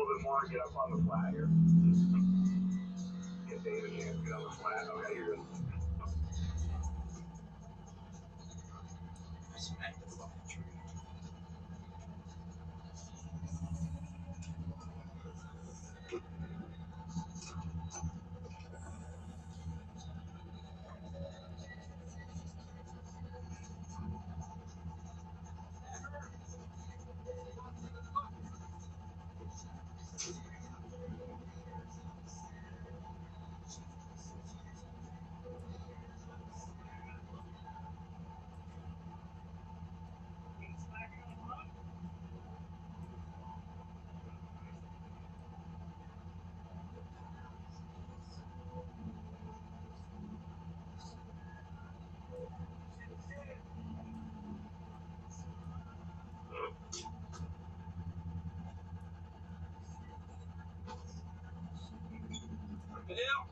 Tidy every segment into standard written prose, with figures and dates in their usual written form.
little bit more and get up on the flat here. Get David a chance to get on the flat. Okay, you're good. Smack the fucking tree. Well,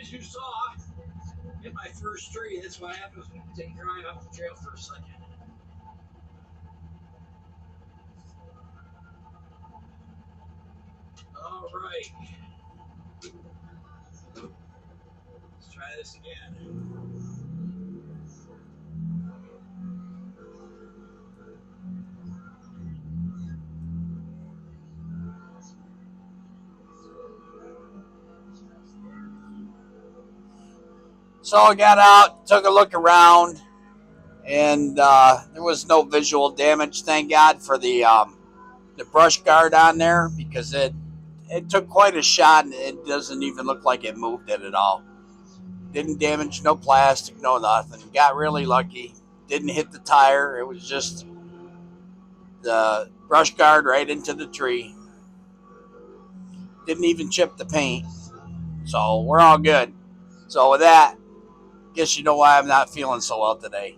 as you saw, hit my first tree. That's what happens when you take your eye off the trail for a second. All right. Let's try this again. So I got out, took a look around, and there was no visual damage. Thank God for the brush guard on there, because it took quite a shot, and it doesn't even look like it moved it at all. Didn't damage no plastic, no nothing. Got really lucky. Didn't hit the tire. It was just the brush guard right into the tree. Didn't even chip the paint. So we're all good. So with that, guess you know why I'm not feeling so well today.